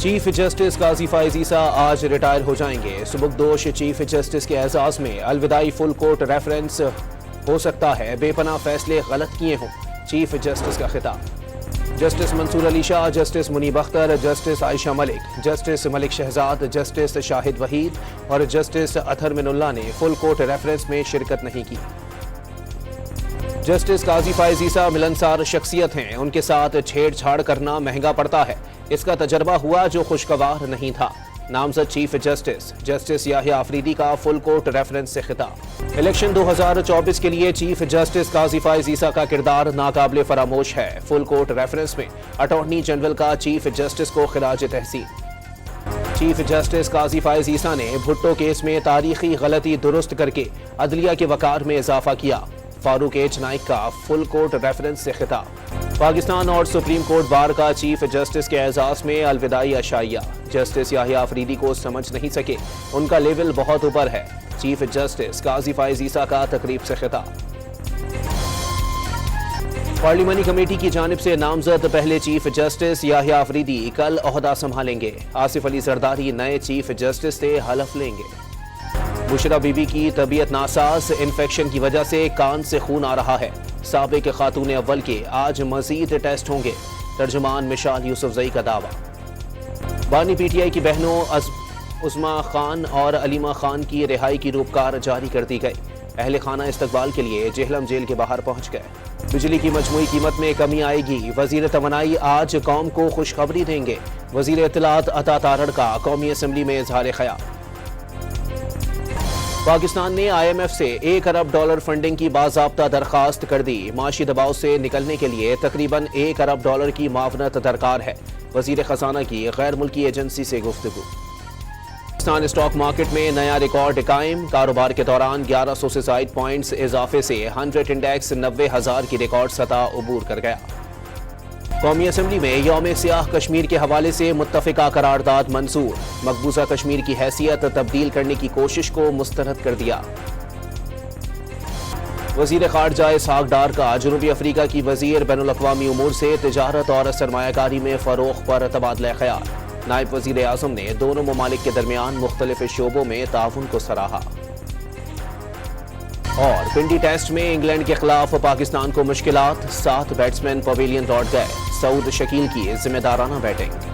Chief justice قاضی فائز عیسیٰ آج retire ہو جائیں گے۔ سبکدوش چیف جسٹس کے اعزاز میں الوداعی فل کورٹ ریفرنس ہو سکتا ہے بے پناہ فیصلے غلط کیے ہوں، چیف جسٹس کا خطاب۔ جسٹس منصور علی شاہ، جسٹس منیب اختر، جسٹس عائشہ ملک، جسٹس ملک شہزاد، جسٹس شاہد وحید اور جسٹس اطہر من اللہ نے فل کورٹ ریفرنس میں شرکت نہیں کی۔ جسٹس قاضی فائز عیسیٰ ملنسار شخصیت ہیں، ان کے ساتھ چھیڑ چھاڑ کرنا مہنگا پڑتا ہے، اس کا تجربہ ہوا جو خوشگوار نہیں تھا۔ نامزد چیف جسٹس جسٹس یحییٰ آفریدی کا فل کورٹ ریفرنس سے خطاب۔ الیکشن 2024 کے لیے چیف جسٹس قاضی فائز عیسیٰ کا کردار ناقابل فراموش ہے۔ فل کورٹ ریفرنس میں اٹارنی جنرل کا چیف جسٹس کو خراج تحسین۔ چیف جسٹس قاضی فائز عیسیٰ نے بھٹو کیس میں تاریخی غلطی درست کر کے عدلیہ کے وقار میں اضافہ کیا۔ فاروق ایچ نائک کا فل کورٹ ریفرنس سے خطاب۔ پاکستان اور سپریم کورٹ بار کا چیف جسٹس کے اعزاز میں الوداعی عشائیہ۔ جسٹس یحییٰ آفریدی کو سمجھ نہیں سکے، ان کا لیول بہت اوپر ہے، چیف جسٹس قاضی فائز عیسیٰ کا تقریب سے خطاب۔ پارلیمانی کمیٹی کی جانب سے نامزد پہلے چیف جسٹس یحییٰ آفریدی کل عہدہ سنبھالیں گے۔ آصف علی زرداری نئے چیف جسٹس سے حلف لیں گے۔ بشرا بی بی کی طبیعت ناساز، انفیکشن کی وجہ سے کان سے خون آ رہا ہے۔ سابق خاتون اول کے آج مزید ٹیسٹ ہوں گے، ترجمان مشال یوسفزئی کا دعویٰ۔ بانی پی ٹی آئی کی بہنوں عظما خان اور علیمہ خان کی رہائی کی روپکار جاری کر دی گئی۔ اہل خانہ استقبال کے لیے جہلم جیل کے باہر پہنچ گئے۔ بجلی کی مجموعی قیمت میں کمی آئے گی، وزیر توانائی آج قوم کو خوشخبری دیں گے۔ وزیر اطلاعات عطا تارڑ کا قومی اسمبلی میں اظہار خیال۔ پاکستان نے آئی ایم ایف سے $1 ارب فنڈنگ کی باضابطہ درخواست کر دی۔ معاشی دباؤ سے نکلنے کے لیے تقریباً $1 ارب کی معاونت درکار ہے، وزیر خزانہ کی غیر ملکی ایجنسی سے گفتگو۔ پاکستان اسٹاک مارکیٹ میں نیا ریکارڈ قائم، کاروبار کے دوران 1100 سے زائد پوائنٹس اضافے سے 100 انڈیکس 90,000 کی ریکارڈ سطح عبور کر گیا۔ قومی اسمبلی میں یوم سیاہ کشمیر کے حوالے سے متفقہ قرارداد منظور، مقبوضہ کشمیر کی حیثیت تبدیل کرنے کی کوشش کو مسترد کر دیا۔ وزیر خارجہ اسحاق ڈار کا جنوبی افریقہ کی وزیر بین الاقوامی امور سے تجارت اور سرمایہ کاری میں فروغ پر تبادلہ خیال۔ نائب وزیر اعظم نے دونوں ممالک کے درمیان مختلف شعبوں میں تعاون کو سراہا۔ اور پنڈی ٹیسٹ میں انگلینڈ کے خلاف پاکستان کو مشکلات، 7 بیٹسمین پویلین لوٹ گئے، سعود شکیل کی ذمہ دارانہ بیٹنگ۔